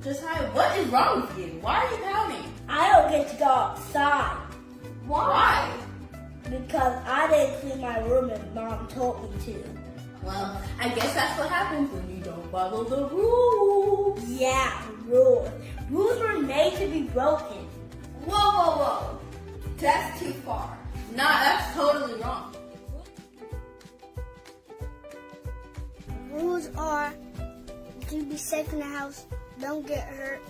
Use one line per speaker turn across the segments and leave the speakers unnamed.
Josiah, what is wrong with you? Why are you pouting?
I don't get to go outside.
Why?
Because I didn't clean my room and Mom told me to.
Well, I guess that's what happens when you don't follow the rules.
Yeah, rules. Rules were made to be broken.
Whoa. That's too far. Nah, that's totally wrong.
Rules are to be safe in the house, don't get hurt,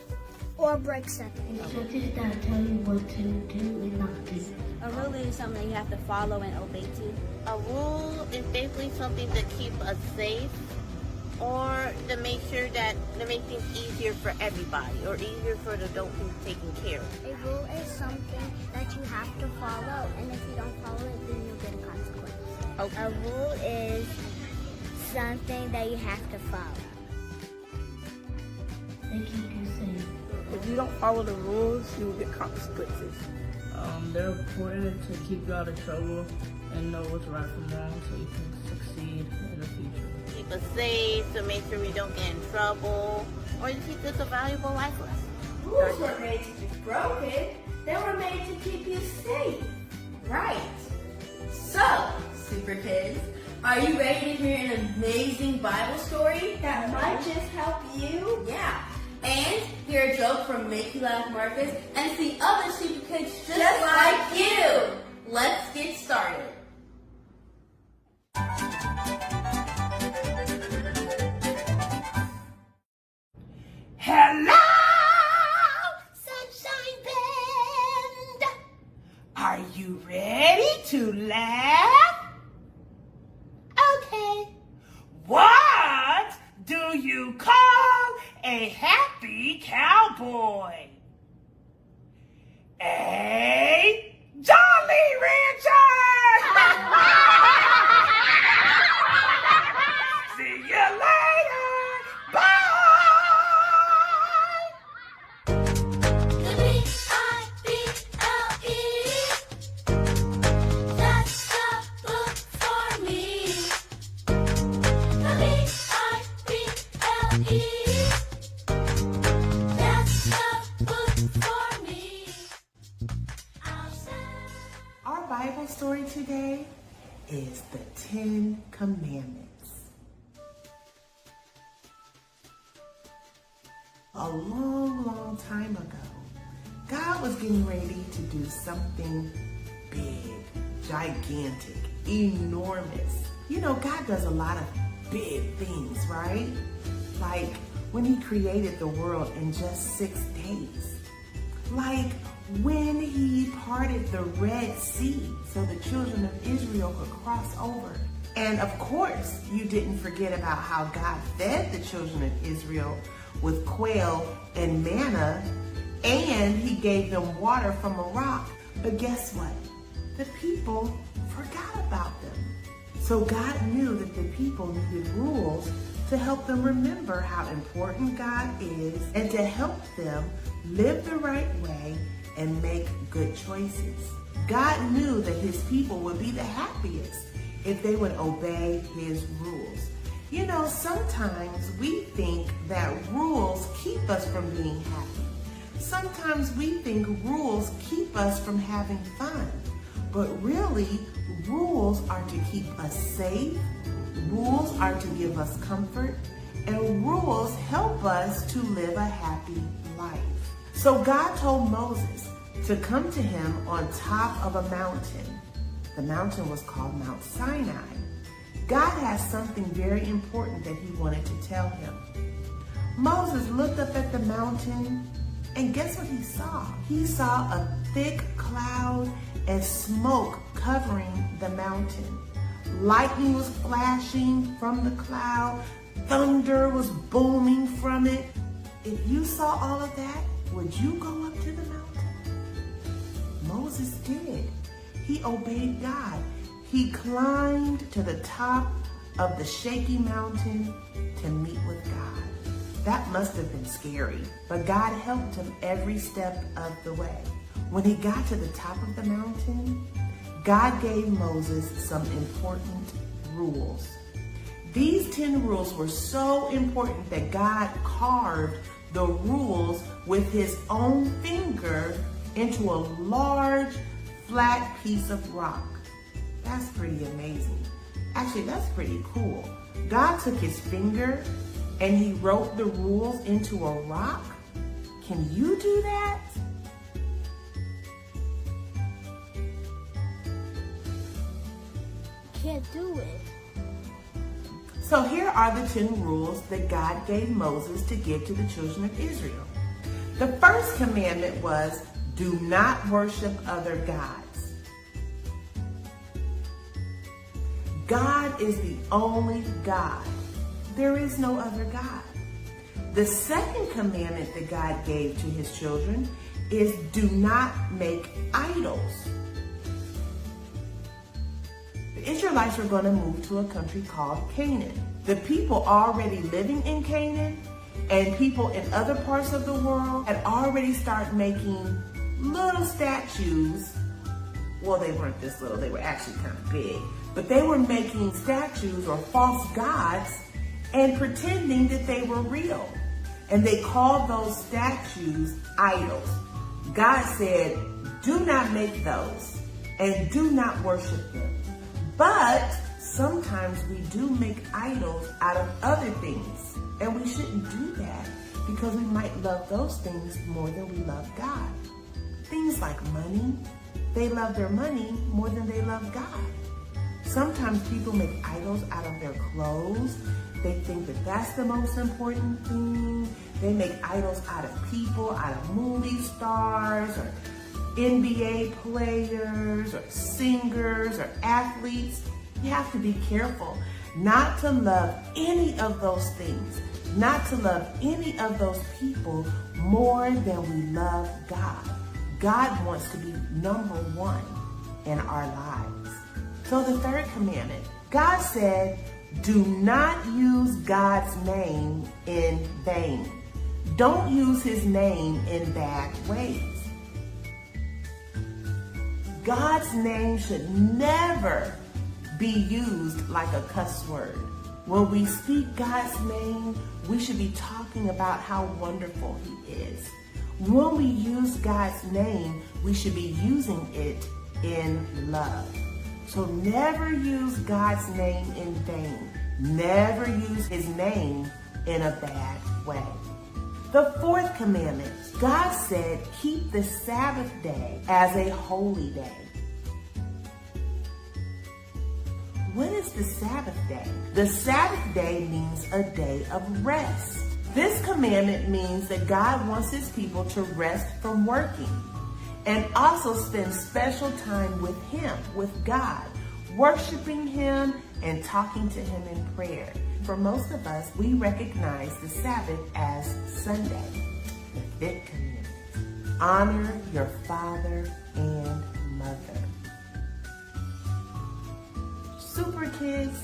or break something.
Teachers that tell you what to do and not do.
A rule is something you have to follow and obey to.
A rule is basically something to keep us safe or to make sure that to make things easier for everybody or easier for the adult who's taking care of.
A rule is something that you have to follow, and if you don't follow it, then you'll get a consequence.
Okay.
A rule is something that you have to follow.
They keep you safe.
If you don't follow the rules, you will get consequences.
They're important to keep you out of trouble and know what's right from wrong so you can succeed in the future.
Keep us safe, to make sure we don't get in trouble, or to teach us a valuable life lesson.
Rules weren't made to be broken. They were made to keep you safe.
Right. So, super kids, are you ready to hear an amazing Bible story?
That might just help you.
Yeah. And hear a joke from Make You Laugh Marcus and see other super kids just like you. Let's get started.
Hello, Sunshine Band. Are you ready to laugh? Okay. What do you call a happy cowboy? A Jolly Rancher! See you later! Bye!
That's the book for me. The B-I-B-L-E. That's the book for me.
Our Bible story today is the 10 Commandments. A long time ago, God was getting ready to do something big, gigantic, enormous. You know, God does a lot of big things, right? Like when He created the world in just 6 days. Like when He parted the Red Sea so the children of Israel could cross over. And of course, you didn't forget about how God fed the children of Israel with quail and manna, and He gave them water from a rock. But guess what? The people forgot about them. So God knew that the people needed rules to help them remember how important God is and to help them live the right way and make good choices. God knew that His people would be the happiest if they would obey His rules. You know, sometimes we think that rules keep us from being happy. Sometimes we think rules keep us from having fun. But really, rules are to keep us safe, rules are to give us comfort, and rules help us to live a happy life. So God told Moses to come to Him on top of a mountain. The mountain was called Mount Sinai. God has something very important that He wanted to tell him. Moses looked up at the mountain, and guess what he saw? He saw a thick cloud and smoke covering the mountain. Lightning was flashing from the cloud. Thunder was booming from it. If you saw all of that, would you go up to the mountain? Moses did. He obeyed God. He climbed to the top of the shaky mountain to meet with God. That must have been scary, but God helped him every step of the way. When he got to the top of the mountain, God gave Moses some important rules. These 10 rules were so important that God carved the rules with his own finger into a large, flat piece of rock. That's pretty amazing. Actually, that's pretty cool. God took his finger and he wrote the rules into a rock. Can you do that?
Can't do it.
So here are the 10 rules that God gave Moses to give to the children of Israel. The first commandment was, do not worship other gods. God is the only God. There is no other God. The second commandment that God gave to his children is, do not make idols. The Israelites were going to move to a country called Canaan. The people already living in Canaan and people in other parts of the world had already started making little statues. Well, they weren't this little, they were actually kind of big. But they were making statues or false gods and pretending that they were real. And they called those statues idols. God said, do not make those and do not worship them. But sometimes we do make idols out of other things. And we shouldn't do that because we might love those things more than we love God. Things like money, they love their money more than they love God. Sometimes people make idols out of their clothes. They think that that's the most important thing. They make idols out of people, out of movie stars or NBA players or singers or athletes. You have to be careful not to love any of those things, not to love any of those people more than we love God. God wants to be number one in our lives. So the third commandment, God said, do not use God's name in vain. Don't use his name in bad ways. God's name should never be used like a cuss word. When we speak God's name, we should be talking about how wonderful he is. When we use God's name, we should be using it in love. So never use God's name in vain. Never use his name in a bad way. The fourth commandment, God said, keep the Sabbath day as a holy day. What is the Sabbath day? The Sabbath day means a day of rest. This commandment means that God wants his people to rest from working and also spend special time with him, with God, worshiping him and talking to him in prayer. For most of us, we recognize the Sabbath as Sunday. The fifth commandment, honor your father and mother. Super kids,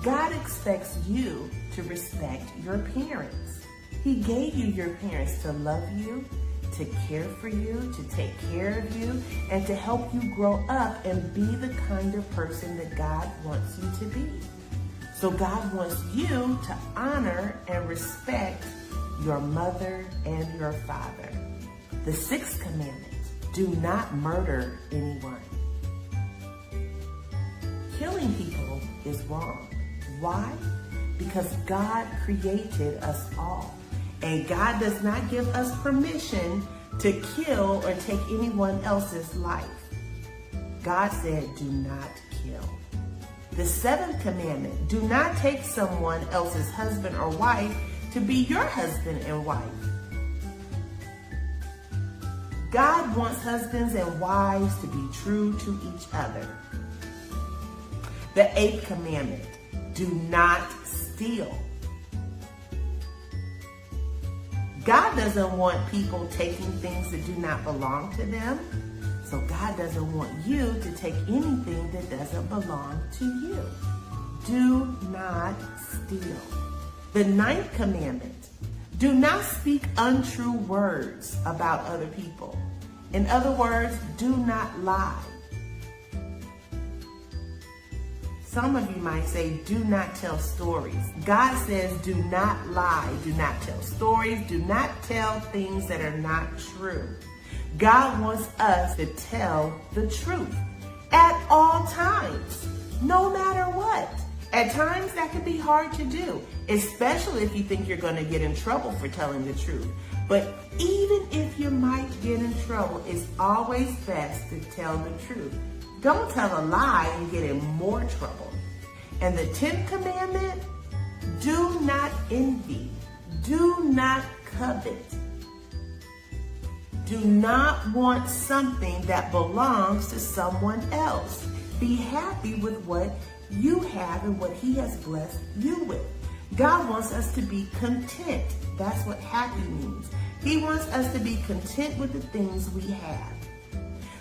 God expects you to respect your parents. He gave you your parents to love you, to care for you, to take care of you, and to help you grow up and be the kind of person that God wants you to be. So God wants you to honor and respect your mother and your father. The sixth commandment, do not murder anyone. Killing people is wrong. Why? Because God created us all. And God does not give us permission to kill or take anyone else's life. God said, do not kill. The seventh commandment, do not take someone else's husband or wife to be your husband and wife. God wants husbands and wives to be true to each other. The eighth commandment, do not steal. God doesn't want people taking things that do not belong to them. So God doesn't want you to take anything that doesn't belong to you. Do not steal. The ninth commandment, do not speak untrue words about other people. In other words, do not lie. Some of you might say, do not tell stories. God says, do not lie, do not tell stories, do not tell things that are not true. God wants us to tell the truth at all times, no matter what. At times that can be hard to do, especially if you think you're going to get in trouble for telling the truth. But even if you might get in trouble, it's always best to tell the truth. Don't tell a lie and get in more trouble. And the 10th commandment, do not envy, do not covet. Do not want something that belongs to someone else. Be happy with what you have and what He has blessed you with. God wants us to be content. That's what happy means. He wants us to be content with the things we have.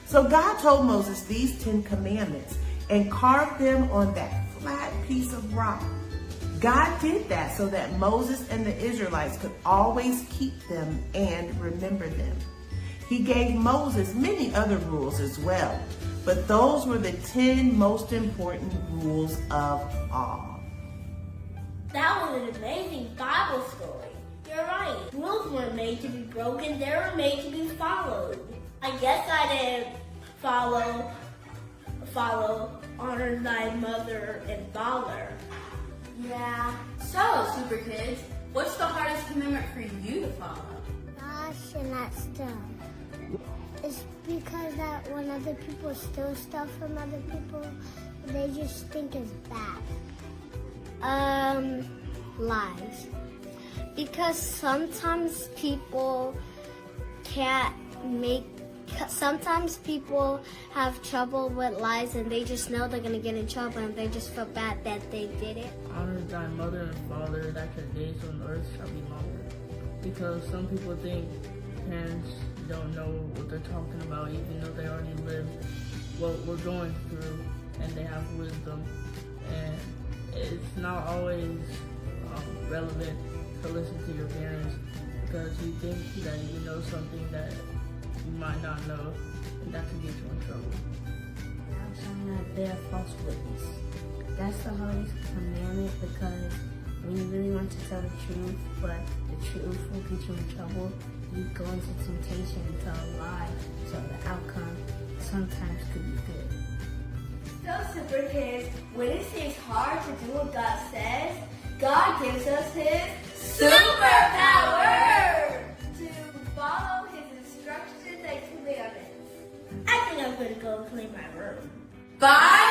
So God told Moses these 10 commandments and carved them on that flat piece of rock. God did that so that Moses and the Israelites could always keep them and remember them. He gave Moses many other rules as well, but those were the 10 most important rules of all.
That was an amazing Bible story. You're right. Rules weren't made to be broken, they were made to be followed. I guess I didn't follow honor thy mother and father.
Yeah. So, super kids, what's the hardest commandment for you to follow?
Gosh, and that's dumb. It's because that when other people steal stuff from other people, they just think it's bad. Lies. Because sometimes people sometimes people have trouble with lies and they just know they're gonna get in trouble and they just feel bad that they did it.
Honor thy mother and father, that your days on earth shall be longer. Because some people think parents don't know what they're talking about, even though they already lived what we're going through and they have wisdom. And it's not always relevant to listen to your parents because you think that you know something that you might not know, and that could get you in trouble.
Thou shalt not bear false witness. That's the hardest commandment because when you really want to tell the truth, but the truth will get you in trouble, you go into temptation and tell a lie, so the outcome sometimes could be good.
So, super kids, when it seems hard to do what God says, God gives us His superpower to follow His instructions and commandments.
I think I'm gonna go clean my room.
Bye!